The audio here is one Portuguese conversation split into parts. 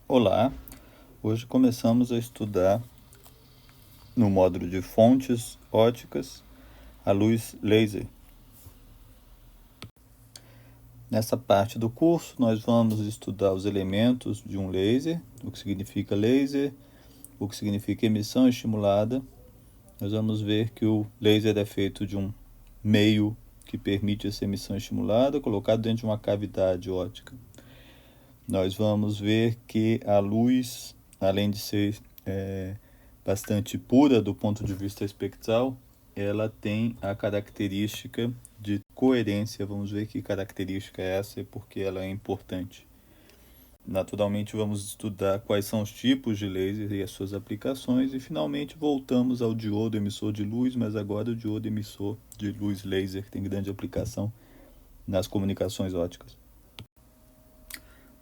Olá, hoje começamos a estudar no módulo de fontes óticas a luz laser. Nessa parte do curso nós vamos estudar os elementos de um laser, o que significa laser, o que significa emissão estimulada. Nós vamos ver que o laser é feito de um meio que permite essa emissão estimulada, colocado dentro de uma cavidade óptica. Nós vamos ver que a luz, além de ser bastante pura do ponto de vista espectral, ela tem a característica de coerência. Vamos ver que característica é essa e por que ela é importante. Naturalmente vamos estudar quais são os tipos de laser e as suas aplicações e finalmente voltamos ao diodo emissor de luz, mas agora o diodo emissor de luz laser, que tem grande aplicação nas comunicações óticas.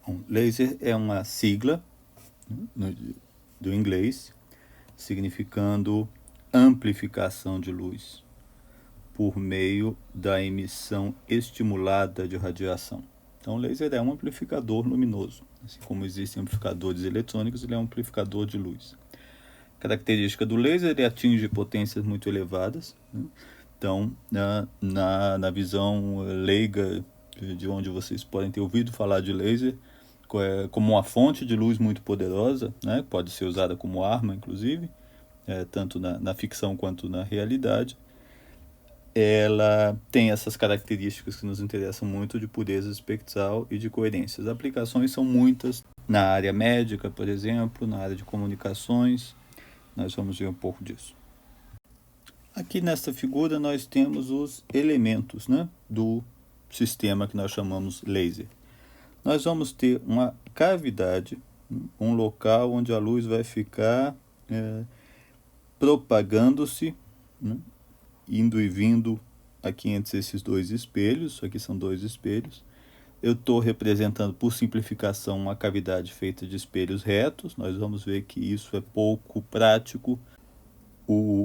Bom, laser é uma sigla do inglês, significando amplificação de luz por meio da emissão estimulada de radiação. Então, o laser é um amplificador luminoso. Assim como existem amplificadores eletrônicos, ele é um amplificador de luz. A característica do laser, ele atinge potências muito elevadas. Então, na visão leiga, de onde vocês podem ter ouvido falar de laser, como uma fonte de luz muito poderosa, né? Pode ser usada como arma, inclusive, tanto na ficção quanto na realidade. Ela tem essas características que nos interessam muito de pureza espectral e de coerência. As aplicações são muitas na área médica, por exemplo, na área de comunicações. Nós vamos ver um pouco disso. Aqui nesta figura nós temos os elementos, né, do sistema que nós chamamos laser. Nós vamos ter uma cavidade, um local onde a luz vai ficar propagando-se, né, indo e vindo aqui entre esses dois espelhos. Aqui são dois espelhos. Eu estou representando, por simplificação, uma cavidade feita de espelhos retos. Nós vamos ver que isso é pouco prático.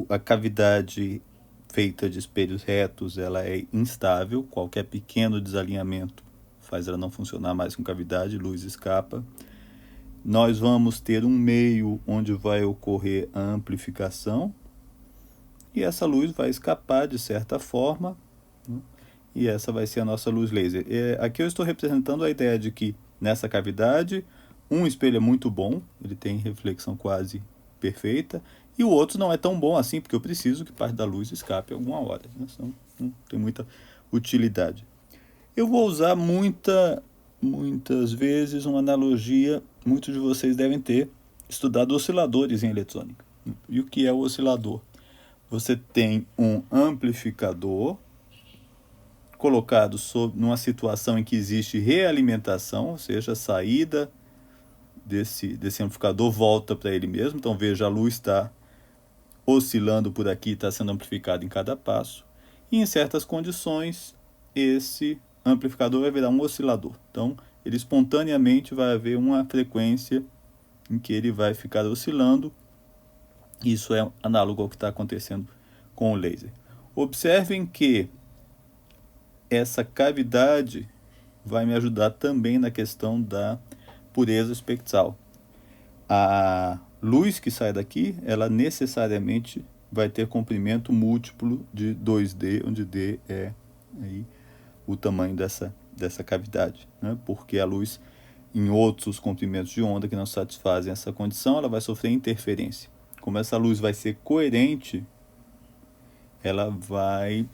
A cavidade feita de espelhos retos, ela é instável. Qualquer pequeno desalinhamento faz ela não funcionar mais com cavidade, luz escapa. Nós vamos ter um meio onde vai ocorrer a amplificação, e essa luz vai escapar de certa forma, né? E essa vai ser a nossa luz laser. Aqui eu estou representando a ideia de que nessa cavidade um espelho é muito bom, ele tem reflexão quase perfeita, e o outro não é tão bom assim, porque eu preciso que parte da luz escape alguma hora, né? Então, não tem muita utilidade. Eu vou usar muitas vezes uma analogia. Muitos de vocês devem ter estudado osciladores em eletrônica. E o que é o oscilador? Você tem um amplificador colocado numa situação em que existe realimentação, ou seja, a saída desse amplificador volta para ele mesmo. Então veja, a luz está oscilando por aqui, está sendo amplificada em cada passo. E em certas condições, esse amplificador vai virar um oscilador. Então, ele espontaneamente vai haver uma frequência em que ele vai ficar oscilando. Isso é análogo ao que está acontecendo com o laser. Observem que essa cavidade vai me ajudar também na questão da pureza espectral. A luz que sai daqui, ela necessariamente vai ter comprimento múltiplo de 2D, onde D é aí o tamanho dessa cavidade, né? Porque a luz, em outros comprimentos de onda que não satisfazem essa condição, ela vai sofrer interferência. Como essa luz vai ser coerente, ela vai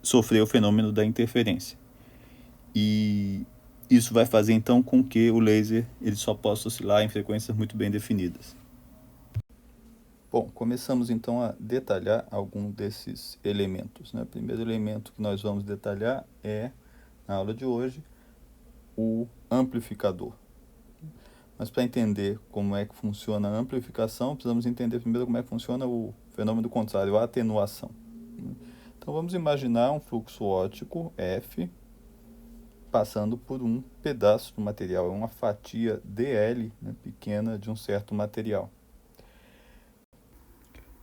sofrer o fenômeno da interferência. E isso vai fazer então com que o laser ele só possa oscilar em frequências muito bem definidas. Bom, começamos então a detalhar algum desses elementos, né? O primeiro elemento que nós vamos detalhar é, na aula de hoje, o amplificador. Mas para entender como é que funciona a amplificação, precisamos entender primeiro como é que funciona o fenômeno contrário, a atenuação. Então vamos imaginar um fluxo óptico F passando por um pedaço do material, é uma fatia dl, né, pequena de um certo material.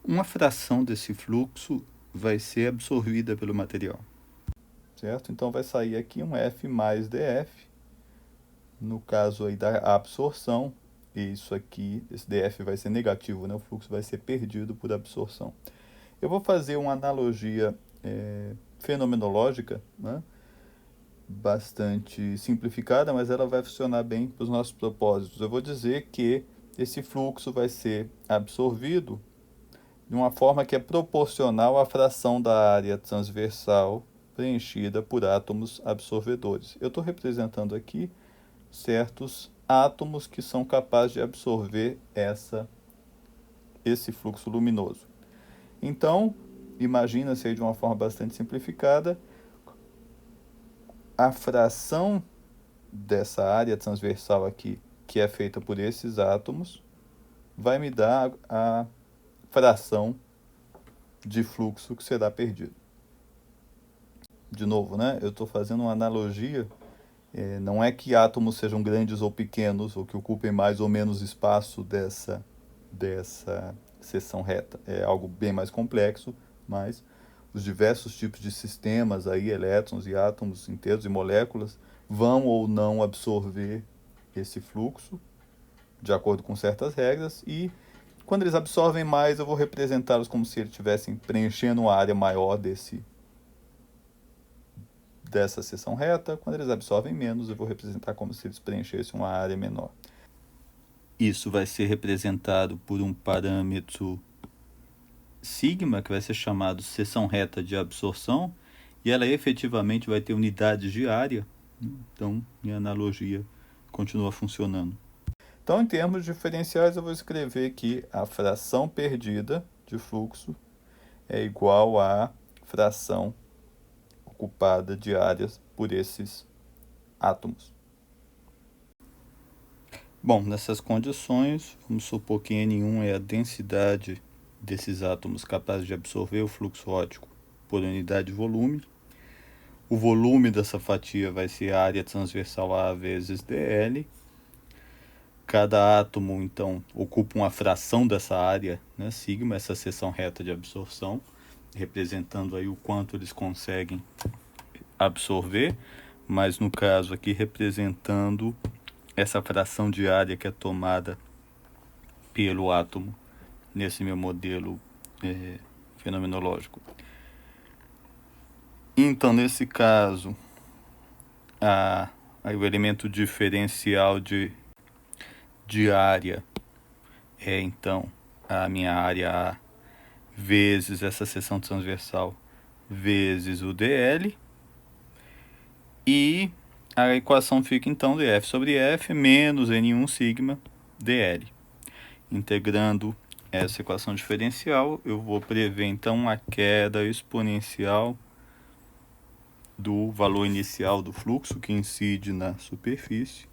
Uma fração desse fluxo vai ser absorvida pelo material, certo? Então vai sair aqui um F mais dF, no caso aí da absorção, isso aqui, esse dF vai ser negativo, né? O fluxo vai ser perdido por absorção. Eu vou fazer uma analogia fenomenológica, né? Bastante simplificada, mas ela vai funcionar bem para os nossos propósitos. Eu vou dizer que esse fluxo vai ser absorvido de uma forma que é proporcional à fração da área transversal preenchida por átomos absorvedores. Eu estou representando aqui certos átomos que são capazes de absorver esse fluxo luminoso. Então, imagina-se aí de uma forma bastante simplificada, a fração dessa área transversal aqui, que é feita por esses átomos, vai me dar a fração de fluxo que será perdido. De novo, né? Eu estou fazendo uma analogia. Não é que átomos sejam grandes ou pequenos, ou que ocupem mais ou menos espaço dessa seção reta. É algo bem mais complexo, mas os diversos tipos de sistemas, aí, elétrons e átomos inteiros e moléculas, vão ou não absorver esse fluxo, de acordo com certas regras, e quando eles absorvem mais, eu vou representá-los como se eles estivessem preenchendo uma área maior dessa seção reta. Quando eles absorvem menos, eu vou representar como se eles preenchessem uma área menor. Isso vai ser representado por um parâmetro sigma, que vai ser chamado seção reta de absorção, e ela efetivamente vai ter unidades de área. Então, minha analogia continua funcionando. Então, em termos diferenciais, eu vou escrever que a fração perdida de fluxo é igual à fração ocupada de áreas por esses átomos. Bom, nessas condições, vamos supor que N1 é a densidade desses átomos capazes de absorver o fluxo óptico por unidade de volume. O volume dessa fatia vai ser a área transversal A vezes dl. Cada átomo, então, ocupa uma fração dessa área, né, sigma, essa seção reta de absorção, representando aí o quanto eles conseguem absorver, mas no caso aqui representando essa fração de área que é tomada pelo átomo nesse meu modelo fenomenológico. Então, nesse caso, o elemento diferencial de área é, então, a minha área A vezes essa seção transversal vezes o dl. E a equação fica, então, dF sobre F menos N1 sigma dl. Integrando essa equação diferencial, eu vou prever, então, a queda exponencial do valor inicial do fluxo que incide na superfície,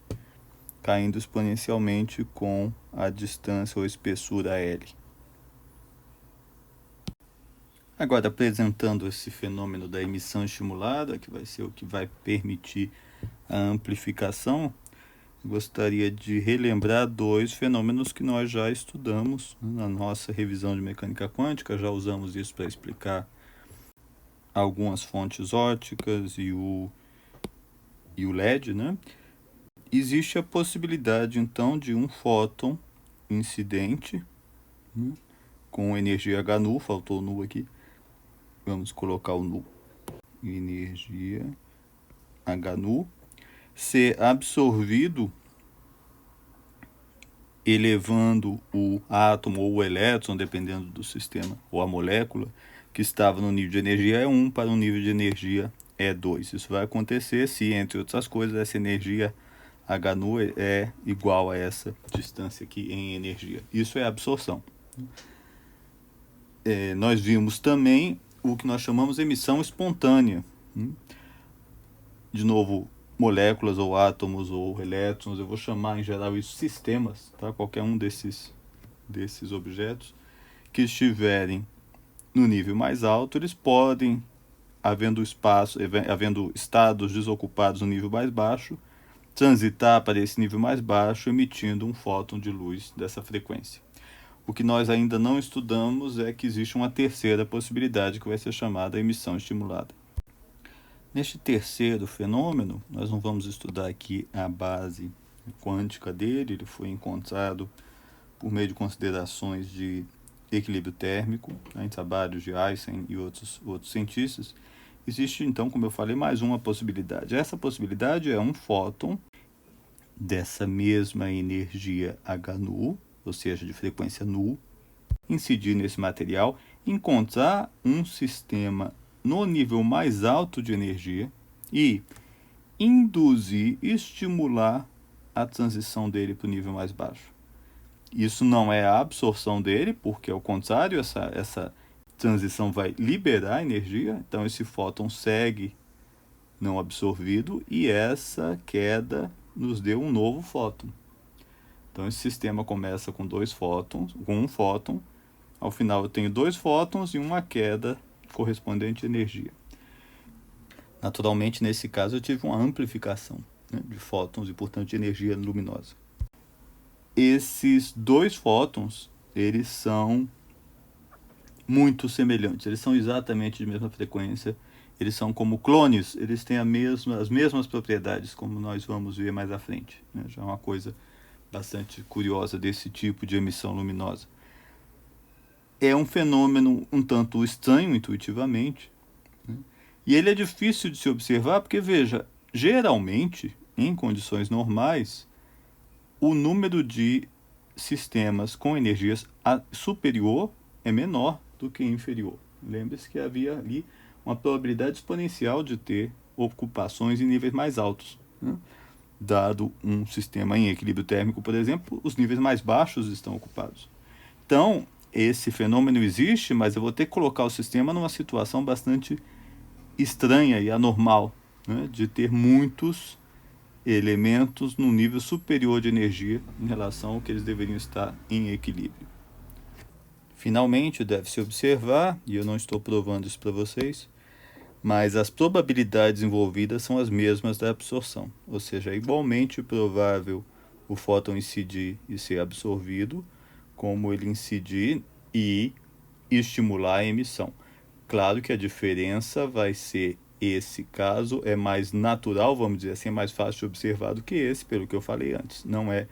caindo exponencialmente com a distância ou espessura L. Agora, apresentando esse fenômeno da emissão estimulada, que vai ser o que vai permitir a amplificação, gostaria de relembrar dois fenômenos que nós já estudamos na nossa revisão de mecânica quântica. Já usamos isso para explicar algumas fontes ópticas e o LED, né? Existe a possibilidade, então, de um fóton incidente, com energia Hν, faltou o nu aqui, vamos colocar o nu, energia Hν, ser absorvido, elevando o átomo ou o elétron, dependendo do sistema, ou a molécula, que estava no nível de energia E1 para um nível de energia E2. Isso vai acontecer se, entre outras coisas, essa energia Hν é igual a essa distância aqui em energia. Isso é absorção. Nós vimos também o que nós chamamos de emissão espontânea. De novo, moléculas ou átomos ou elétrons, eu vou chamar em geral isso sistemas, tá? Qualquer um desses objetos que estiverem no nível mais alto, eles podem, havendo estados desocupados no nível mais baixo, transitar para esse nível mais baixo, emitindo um fóton de luz dessa frequência. O que nós ainda não estudamos é que existe uma terceira possibilidade, que vai ser chamada emissão estimulada. Neste terceiro fenômeno, nós não vamos estudar aqui a base quântica dele, ele foi encontrado por meio de considerações de equilíbrio térmico, em trabalhos de Einstein e outros cientistas. Existe, então, como eu falei, mais uma possibilidade. Essa possibilidade é um fóton dessa mesma energia HNu, ou seja, de frequência nu, incidir nesse material, encontrar um sistema no nível mais alto de energia e induzir, estimular a transição dele para o nível mais baixo. Isso não é a absorção dele, porque ao contrário, essa transição vai liberar energia, então esse fóton segue não absorvido e essa queda nos deu um novo fóton. Então esse sistema começa com um fóton, ao final eu tenho 2 fótons e uma queda correspondente à energia. Naturalmente, nesse caso, eu tive uma amplificação, né, de fótons e, portanto, de energia luminosa. Esses 2 fótons, eles são muito semelhantes, eles são exatamente de mesma frequência, eles são como clones, eles têm as mesmas propriedades, como nós vamos ver mais à frente, né? Já é uma coisa bastante curiosa desse tipo de emissão luminosa. É um fenômeno um tanto estranho intuitivamente, né? E ele é difícil de se observar porque, veja, geralmente, em condições normais, o número de sistemas com energias superior é menor do que inferior. Lembre-se que havia ali uma probabilidade exponencial de ter ocupações em níveis mais altos, né? Dado um sistema em equilíbrio térmico, por exemplo, os níveis mais baixos estão ocupados. Então, esse fenômeno existe, mas eu vou ter que colocar o sistema numa situação bastante estranha e anormal, né? De ter muitos elementos num nível superior de energia em relação ao que eles deveriam estar em equilíbrio. Finalmente, deve-se observar, e eu não estou provando isso para vocês, mas as probabilidades envolvidas são as mesmas da absorção, ou seja, é igualmente provável o fóton incidir e ser absorvido, como ele incidir e estimular a emissão. Claro que a diferença vai ser, esse caso é mais natural, vamos dizer assim, é mais fácil de observar do que esse, pelo que eu falei antes. Não é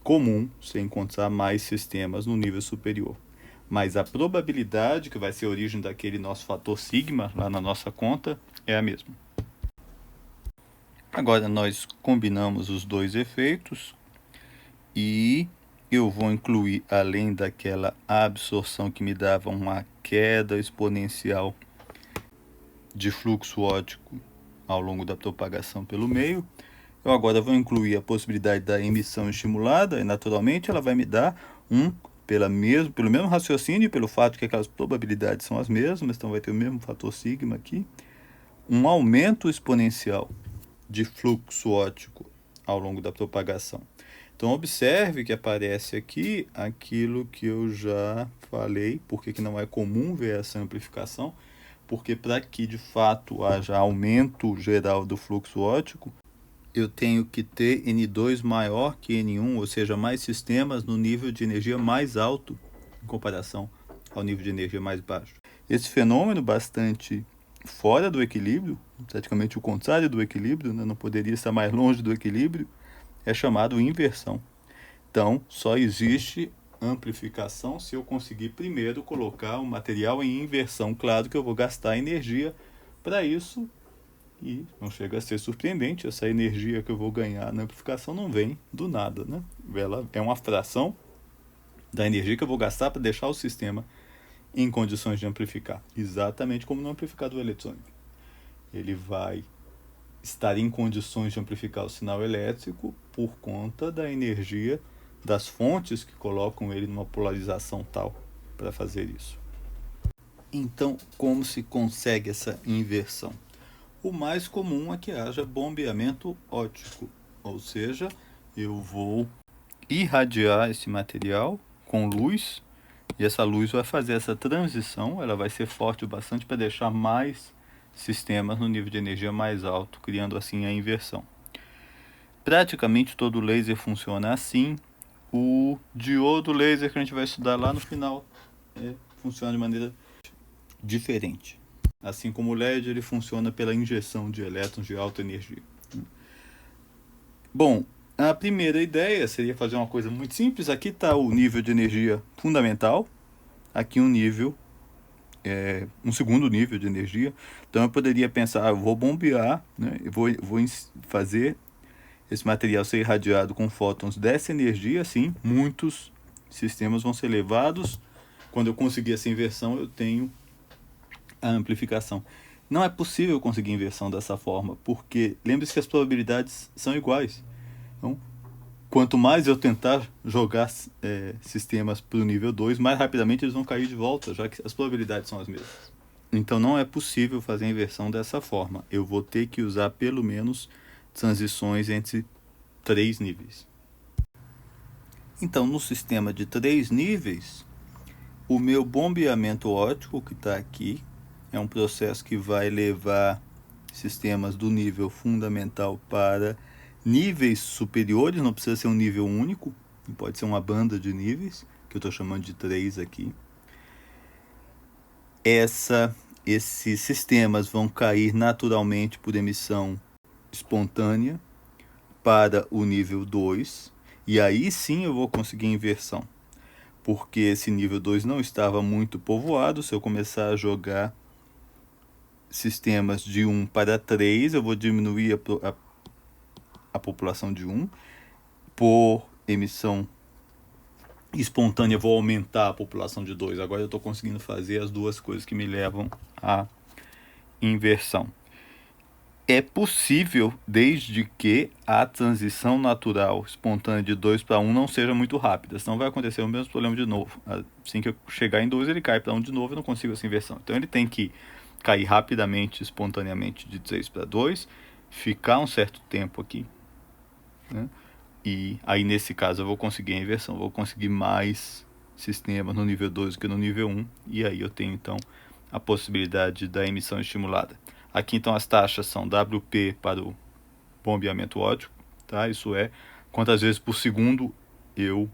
comum você encontrar mais sistemas no nível superior. Mas a probabilidade, que vai ser a origem daquele nosso fator sigma, lá na nossa conta, é a mesma. Agora nós combinamos os 2 efeitos e eu vou incluir, além daquela absorção que me dava uma queda exponencial de fluxo óptico ao longo da propagação pelo meio, eu agora vou incluir a possibilidade da emissão estimulada e naturalmente ela vai me dar pelo mesmo raciocínio e pelo fato que aquelas probabilidades são as mesmas, então vai ter o mesmo fator sigma aqui, um aumento exponencial de fluxo óptico ao longo da propagação. Então observe que aparece aqui aquilo que eu já falei, porque que não é comum ver essa amplificação, porque para que de fato haja aumento geral do fluxo óptico, eu tenho que ter N2 maior que N1, ou seja, mais sistemas no nível de energia mais alto em comparação ao nível de energia mais baixo. Esse fenômeno bastante fora do equilíbrio, praticamente o contrário do equilíbrio, né? Não poderia estar mais longe do equilíbrio, é chamado inversão. Então, só existe amplificação se eu conseguir primeiro colocar o material em inversão. Claro que eu vou gastar energia para isso, e não chega a ser surpreendente, essa energia que eu vou ganhar na amplificação não vem do nada, né? Ela é uma fração da energia que eu vou gastar para deixar o sistema em condições de amplificar, exatamente como no amplificador eletrônico. Ele vai estar em condições de amplificar o sinal elétrico por conta da energia das fontes que colocam ele numa polarização tal para fazer isso. Então, como se consegue essa inversão? O mais comum é que haja bombeamento óptico, ou seja, eu vou irradiar esse material com luz e essa luz vai fazer essa transição, ela vai ser forte o bastante para deixar mais sistemas no nível de energia mais alto, criando assim a inversão. Praticamente todo laser funciona assim. O diodo laser que a gente vai estudar lá no final funciona de maneira diferente. assim como o LED ele funciona pela injeção de elétrons de alta energia. Bom, a primeira ideia seria fazer uma coisa muito simples. Aqui está o nível de energia fundamental, aqui um segundo nível de energia. Então eu poderia pensar, eu vou bombear, né? Eu vou fazer esse material ser irradiado com fótons dessa energia, sim, muitos sistemas vão ser levados. Quando eu conseguir essa inversão, eu tenho a amplificação. Não é possível conseguir inversão dessa forma, porque lembre-se que as probabilidades são iguais. Então, quanto mais eu tentar jogar sistemas para o nível 2, mais rapidamente eles vão cair de volta, já que as probabilidades são as mesmas. Então não é possível fazer a inversão dessa forma. Eu vou ter que usar pelo menos transições entre 3 níveis. Então, no sistema de 3 níveis, o meu bombeamento óptico, que está aqui, é um processo que vai levar sistemas do nível fundamental para níveis superiores, não precisa ser um nível único, pode ser uma banda de níveis, que eu estou chamando de 3 aqui. Esses sistemas vão cair naturalmente por emissão espontânea para o nível 2, e aí sim eu vou conseguir inversão, porque esse nível 2 não estava muito povoado. Se eu começar a jogar sistemas de 1 para 3, eu vou diminuir a população de 1. Por emissão espontânea, eu vou aumentar a população de 2. Agora eu estou conseguindo fazer as duas coisas que me levam à inversão. É possível, desde que a transição natural espontânea de 2 para 1 não seja muito rápida, senão vai acontecer o mesmo problema de novo. Assim que eu chegar em 2, ele cai para 1 de novo, eu não consigo essa inversão. Então ele tem que cair rapidamente, espontaneamente, de 3 para 2, ficar um certo tempo aqui, né? E aí nesse caso eu vou conseguir a inversão, vou conseguir mais sistemas no nível 2 que no nível 1, e aí eu tenho então a possibilidade da emissão estimulada. Aqui então as taxas são WP para o bombeamento óptico, tá? Isso é quantas vezes por segundo eu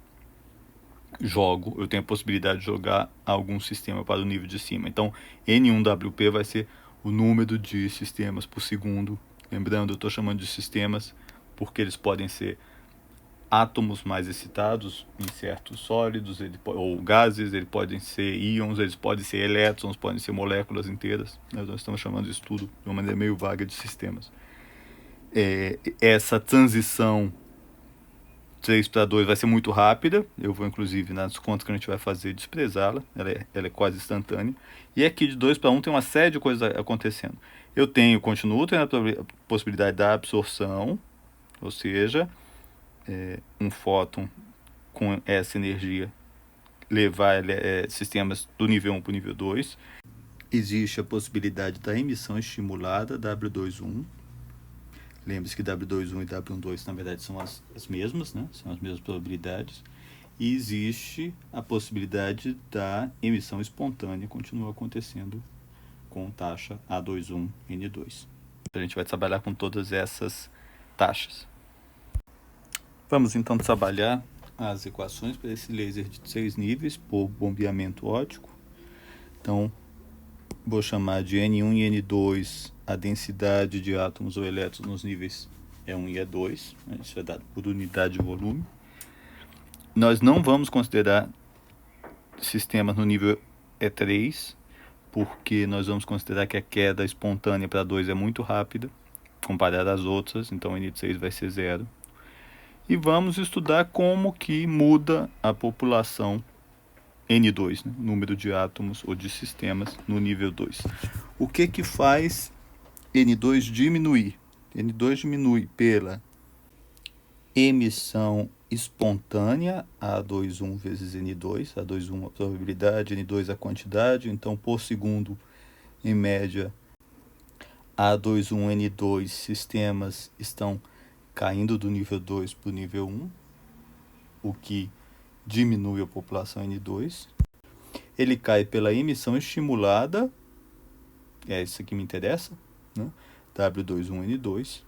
tenho a possibilidade de jogar algum sistema para o nível de cima. Então N1WP vai ser o número de sistemas por segundo. Lembrando, eu estou chamando de sistemas porque eles podem ser átomos mais excitados em certos sólidos ou gases, eles podem ser íons, eles podem ser elétrons, podem ser moléculas inteiras. Nós estamos chamando isso tudo de uma maneira meio vaga de sistemas. Essa transição 3 para 2 vai ser muito rápida. Eu vou, inclusive, nas contas que a gente vai fazer, desprezá-la. Ela é quase instantânea. E aqui de 2 para 1 tem uma série de coisas acontecendo. Continuo tendo a possibilidade da absorção, ou seja, um fóton com essa energia levar sistemas do nível 1 para o nível 2. Existe a possibilidade da emissão estimulada, W21. Lembre-se que W21 e W12 na verdade são as mesmas, né? São as mesmas probabilidades. E existe a possibilidade da emissão espontânea, continua acontecendo com taxa A21N2. A gente vai trabalhar com todas essas taxas. Vamos então trabalhar as equações para esse laser de 6 níveis por bombeamento óptico. Então, vou chamar de N1 e N2 a densidade de átomos ou elétrons nos níveis E1 e E2. Isso é dado por unidade de volume. Nós não vamos considerar sistemas no nível E3, porque nós vamos considerar que a queda espontânea para 2 é muito rápida, comparada às outras, então N6 vai ser 0. E vamos estudar como que muda a população N2, né? Número de átomos ou de sistemas no nível 2. O que faz N2 diminuir? N2 diminui pela emissão espontânea, A21 vezes N2, A21 a probabilidade, N2 a quantidade, então por segundo, em média, A21N2 sistemas estão caindo do nível 2 para o nível 1, o que diminui a população N2. Ele cai pela emissão estimulada, é isso que me interessa, né? W21N2.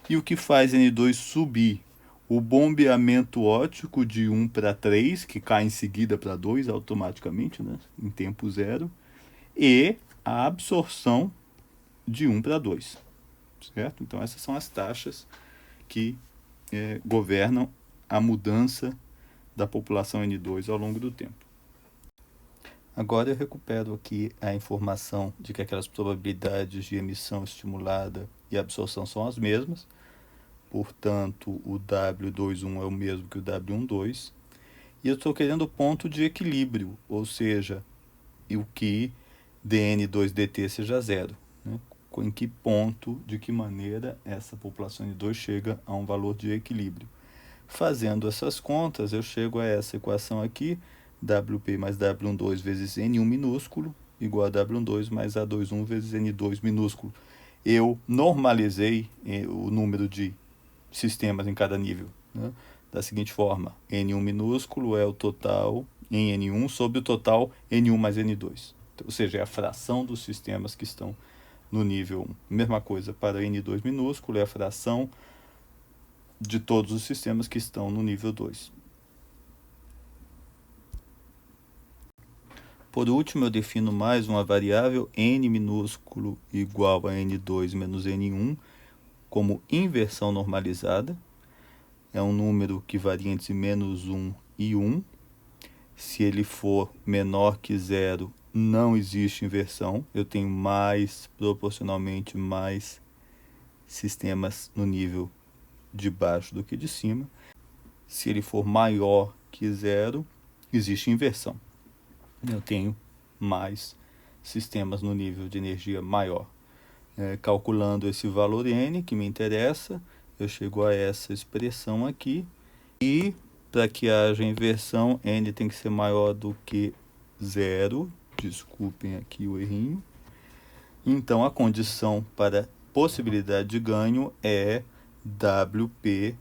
E o que faz N2 subir? O bombeamento óptico de 1 para 3, que cai em seguida para 2 automaticamente, né? Em tempo zero, e a absorção de 1 para 2, certo? Então, essas são as taxas que governam a mudança da população N2 ao longo do tempo. Agora eu recupero aqui a informação de que aquelas probabilidades de emissão estimulada e absorção são as mesmas, portanto o W21 é o mesmo que o W12, e eu estou querendo o ponto de equilíbrio, ou seja, o que dN2dt seja zero, né? Em que ponto, de que maneira essa população N2 chega a um valor de equilíbrio. Fazendo essas contas, eu chego a essa equação aqui, WP mais W12 vezes N1 minúsculo, igual a W12 mais A21 vezes N2 minúsculo. Eu normalizei o número de sistemas em cada nível, né? Da seguinte forma, N1 minúsculo é o total em N1 sobre o total N1 mais N2. Ou seja, é a fração dos sistemas que estão no nível 1. Mesma coisa para N2 minúsculo, é a fração de todos os sistemas que estão no nível 2. Por último, eu defino mais uma variável n minúsculo igual a n2 menos n1 como inversão normalizada. É um número que varia entre menos 1 e 1. Se ele for menor que 0, não existe inversão. Eu tenho proporcionalmente mais sistemas no nível de baixo do que de cima. Se ele for maior que 0, existe inversão. Eu tenho mais sistemas no nível de energia maior. Calculando esse valor n, que me interessa, eu chego a essa expressão aqui. E para que haja inversão, n tem que ser maior do que 0. Desculpem aqui o errinho. Então, a condição para possibilidade de ganho é WP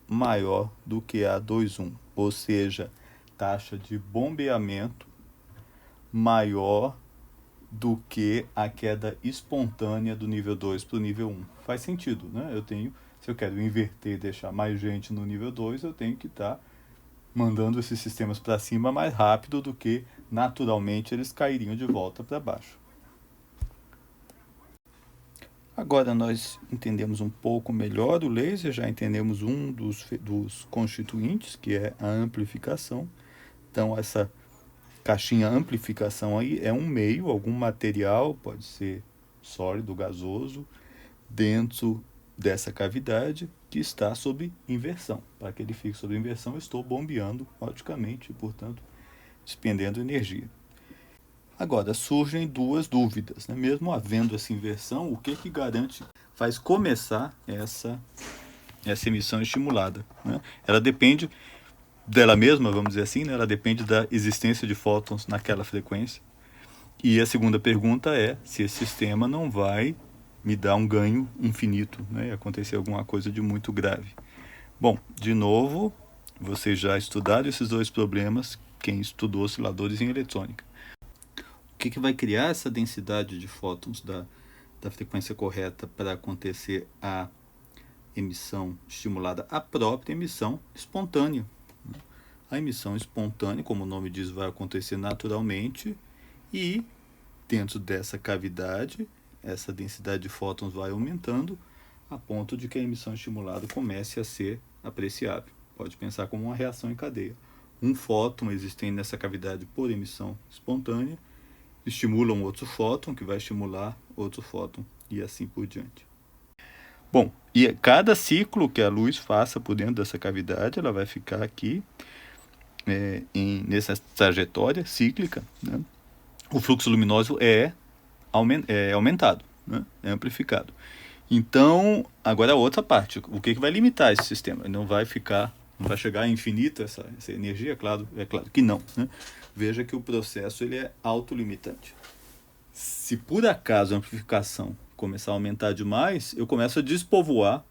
maior do que A21, ou seja, taxa de bombeamento maior do que a queda espontânea do nível 2 para o nível 1. Faz sentido, né? Se eu quero inverter e deixar mais gente no nível 2, eu tenho que estar mandando esses sistemas para cima mais rápido do que naturalmente eles cairiam de volta para baixo. Agora nós entendemos um pouco melhor o laser, já entendemos um dos constituintes, que é a amplificação. Então, essa caixinha amplificação aí é um meio, algum material, pode ser sólido, gasoso, dentro dessa cavidade que está sob inversão. Para que ele fique sob inversão, eu estou bombeando oticamente e, portanto, despendendo energia. Agora, surgem duas dúvidas, né? Mesmo havendo essa inversão, o que garante, faz começar essa emissão estimulada, né? Ela depende dela mesma, vamos dizer assim, né? Ela depende da existência de fótons naquela frequência. E a segunda pergunta é se esse sistema não vai me dar um ganho infinito, né? E acontecer alguma coisa de muito grave. Bom, de novo, vocês já estudaram esses dois problemas, quem estudou osciladores em eletrônica. O que vai criar essa densidade de fótons da frequência correta para acontecer a emissão estimulada? A própria emissão espontânea. A emissão espontânea, como o nome diz, vai acontecer naturalmente e dentro dessa cavidade, essa densidade de fótons vai aumentando a ponto de que a emissão estimulada comece a ser apreciável. Pode pensar como uma reação em cadeia. Um fóton existente nessa cavidade por emissão espontânea estimula um outro fóton, que vai estimular outro fóton, e assim por diante. Bom, e cada ciclo que a luz faça por dentro dessa cavidade, ela vai ficar aqui nessa trajetória cíclica, né? O fluxo luminoso é aumentado, né? É amplificado. Então, agora a outra parte, o que vai limitar esse sistema? Ele não vai chegar a infinito essa energia? É claro que não, né? Veja que o processo ele é autolimitante. Se por acaso a amplificação começar a aumentar demais, eu começo a despovoar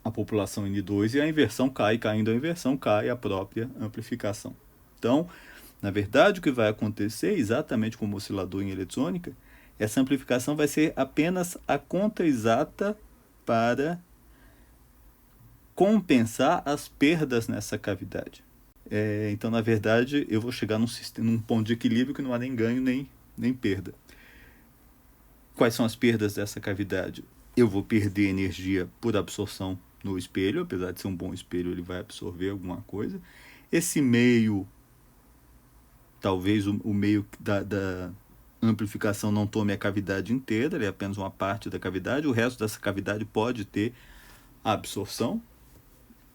a população N2 e a inversão cai, caindo a inversão cai a própria amplificação. Então, na verdade, o que vai acontecer, exatamente como oscilador em eletrônica, essa amplificação vai ser apenas a conta exata para compensar as perdas nessa cavidade. Então, na verdade, eu vou chegar num ponto de equilíbrio que não há nem ganho nem nem perda. Quais são as perdas dessa cavidade? Eu vou perder energia por absorção no espelho, apesar de ser um bom espelho, ele vai absorver alguma coisa. Esse meio, talvez o meio da amplificação não tome a cavidade inteira, ele é apenas uma parte da cavidade, o resto dessa cavidade pode ter a absorção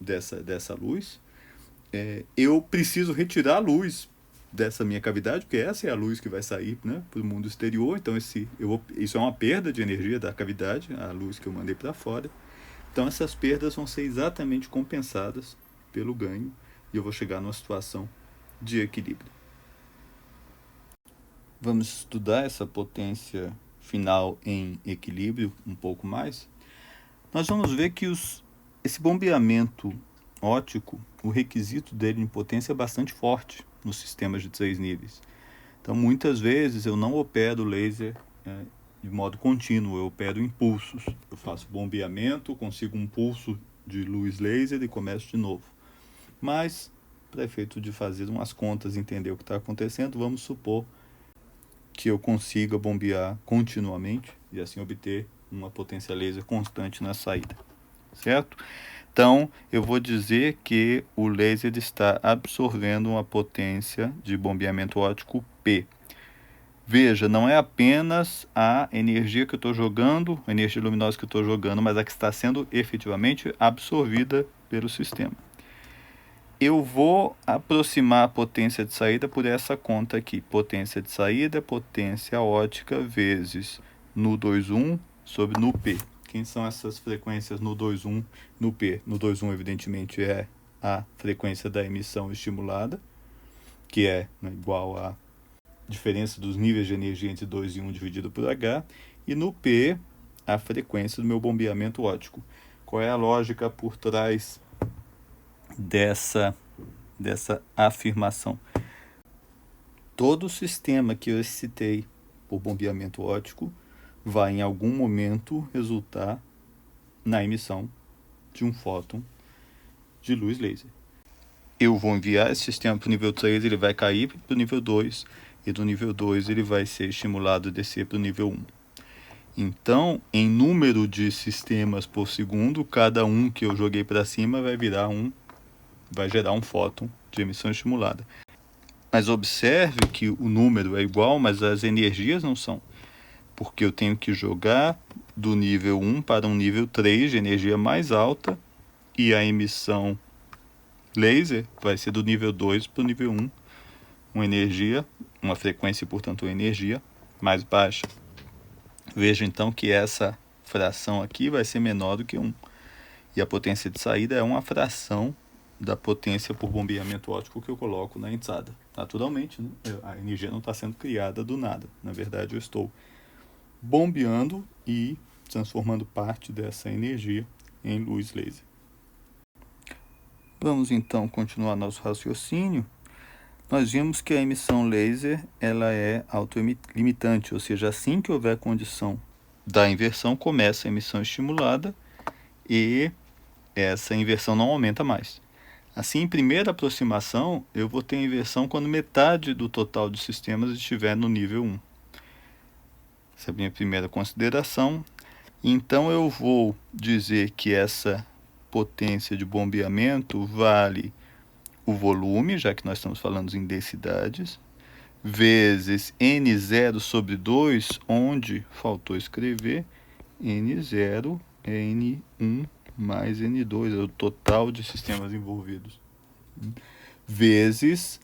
dessa luz. Eu preciso retirar a luz dessa minha cavidade, porque essa é a luz que vai sair, né, para o mundo exterior. Então isso é uma perda de energia da cavidade, a luz que eu mandei para fora. Então essas perdas vão ser exatamente compensadas pelo ganho e eu vou chegar numa situação de equilíbrio. Vamos estudar essa potência final em equilíbrio um pouco mais. Nós vamos ver que esse bombeamento óptico, o requisito dele em potência é bastante forte nos sistemas de 3 níveis. Então, muitas vezes eu não opero laser de modo contínuo, eu opero impulsos. Eu faço bombeamento, consigo um pulso de luz laser e começo de novo. Mas, para efeito de fazer umas contas e entender o que está acontecendo, vamos supor que eu consiga bombear continuamente e assim obter uma potência laser constante na saída, certo? Então, eu vou dizer que o laser está absorvendo uma potência de bombeamento óptico P. Veja, não é apenas a energia que eu estou jogando, a energia luminosa que eu estou jogando, mas a que está sendo efetivamente absorvida pelo sistema. Eu vou aproximar a potência de saída por essa conta aqui. Potência de saída, potência óptica, vezes nu 2,1 sobre nu P. Quem são essas frequências nu 2,1, nu P? Nu 2,1, evidentemente, é a frequência da emissão estimulada, que é, né, igual a diferença dos níveis de energia entre 2 e 1 dividido por H. E no P, a frequência do meu bombeamento óptico. Qual é a lógica por trás dessa afirmação? Todo sistema que eu citei por bombeamento óptico vai em algum momento resultar na emissão de um fóton de luz laser. Eu vou enviar esse sistema para o nível 3, ele vai cair para o nível 2, e do nível 2 ele vai ser estimulado a descer para o nível 1. Então, em número de sistemas por segundo, cada um que eu joguei para cima vai gerar um fóton de emissão estimulada. Mas observe que o número é igual, mas as energias não são. Porque eu tenho que jogar do nível 1 para um nível 3 de energia mais alta, e a emissão laser vai ser do nível 2 para o nível 1, uma frequência, portanto, uma energia mais baixa. Veja então que essa fração aqui vai ser menor do que 1. E a potência de saída é uma fração da potência por bombeamento óptico que eu coloco na entrada. Naturalmente, né? A energia não está sendo criada do nada. Na verdade, eu estou bombeando e transformando parte dessa energia em luz laser. Vamos então continuar nosso raciocínio. Nós vimos que a emissão laser ela é autolimitante, ou seja, assim que houver condição da inversão, começa a emissão estimulada e essa inversão não aumenta mais. Assim, em primeira aproximação, eu vou ter a inversão quando metade do total de sistemas estiver no nível 1. Essa é a minha primeira consideração. Então, eu vou dizer que essa potência de bombeamento vale o volume, já que nós estamos falando em densidades, vezes N0 sobre 2, onde faltou escrever, N0 é N1 mais N2, é o total de sistemas envolvidos, vezes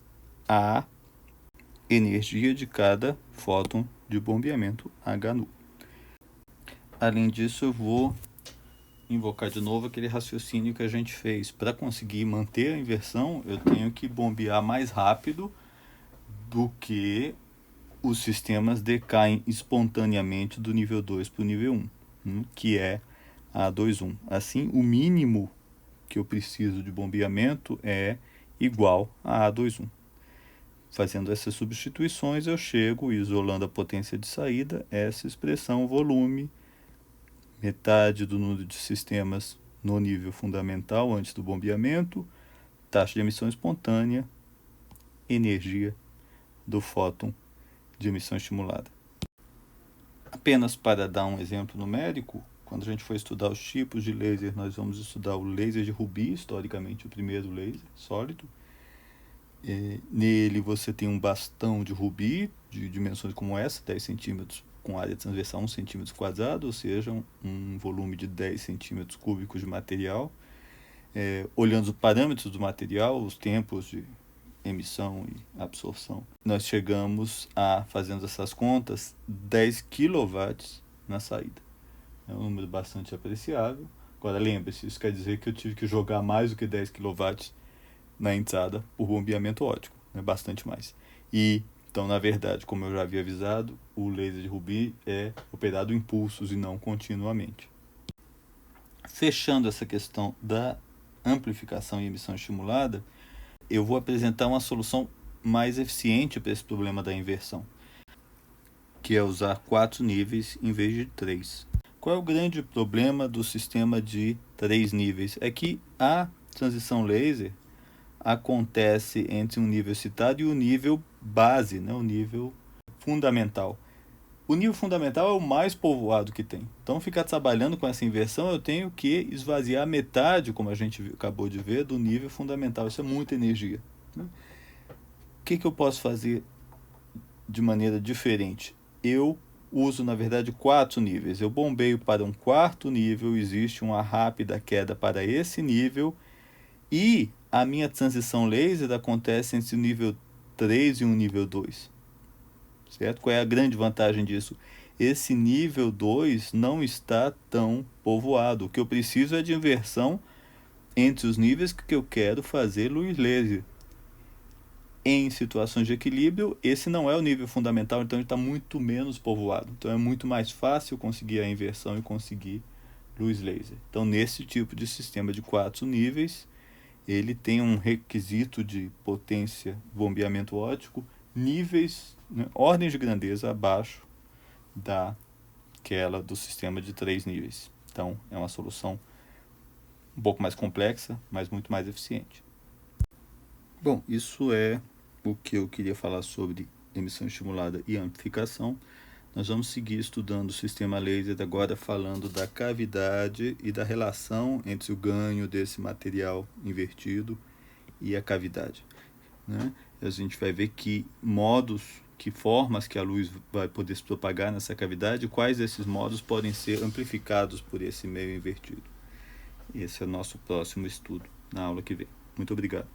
a energia de cada fóton de bombeamento HNu. Além disso, eu vou invocar de novo aquele raciocínio que a gente fez. Para conseguir manter a inversão, eu tenho que bombear mais rápido do que os sistemas decaem espontaneamente do nível 2 para o nível 1, que é a 2,1. Assim, o mínimo que eu preciso de bombeamento é igual a 2,1. Fazendo essas substituições, eu chego, isolando a potência de saída, essa expressão volume, metade do número de sistemas no nível fundamental antes do bombeamento, taxa de emissão espontânea, energia do fóton de emissão estimulada. Apenas para dar um exemplo numérico, quando a gente for estudar os tipos de laser, nós vamos estudar o laser de Ruby, historicamente o primeiro laser sólido. Nele você tem um bastão de Ruby de dimensões como essa, 10 centímetros, com área transversal 1 centímetro quadrado, ou seja, um volume de 10 centímetros cúbicos de material. Olhando os parâmetros do material, os tempos de emissão e absorção, nós chegamos a, fazendo essas contas, 10 kW na saída. É um número bastante apreciável. Agora lembre-se, isso quer dizer que eu tive que jogar mais do que 10 kW na entrada por bombeamento óptico, bastante mais. Então, na verdade, como eu já havia avisado, o laser de Ruby é operado em impulsos e não continuamente. Fechando essa questão da amplificação e emissão estimulada, eu vou apresentar uma solução mais eficiente para esse problema da inversão, que é usar 4 níveis em vez de 3. Qual é o grande problema do sistema de 3 níveis? É que a transição laser acontece entre um nível citado e o nível base, o nível fundamental. O nível fundamental é o mais povoado que tem. Então, ficar trabalhando com essa inversão, eu tenho que esvaziar metade, como a gente acabou de ver, do nível fundamental. Isso é muita energia. O que eu posso fazer de maneira diferente? Eu uso, na verdade, 4 níveis. Eu bombeio para um 4º nível, existe uma rápida queda para esse nível, e a minha transição laser acontece entre o nível 3 e o nível 2. Certo? Qual é a grande vantagem disso? Esse nível 2 não está tão povoado. O que eu preciso é de inversão entre os níveis que eu quero fazer luz laser. Em situações de equilíbrio, esse não é o nível fundamental, então ele está muito menos povoado. Então é muito mais fácil conseguir a inversão e conseguir luz laser. Então, nesse tipo de sistema de 4 níveis, ele tem um requisito de potência, bombeamento óptico, níveis, ordens de grandeza abaixo daquela do sistema de 3 níveis. Então, é uma solução um pouco mais complexa, mas muito mais eficiente. Bom, isso é o que eu queria falar sobre emissão estimulada e amplificação. Nós vamos seguir estudando o sistema laser, agora falando da cavidade e da relação entre o ganho desse material invertido e a cavidade. A gente vai ver que formas que a luz vai poder se propagar nessa cavidade, quais desses modos podem ser amplificados por esse meio invertido. Esse é o nosso próximo estudo, na aula que vem. Muito obrigado.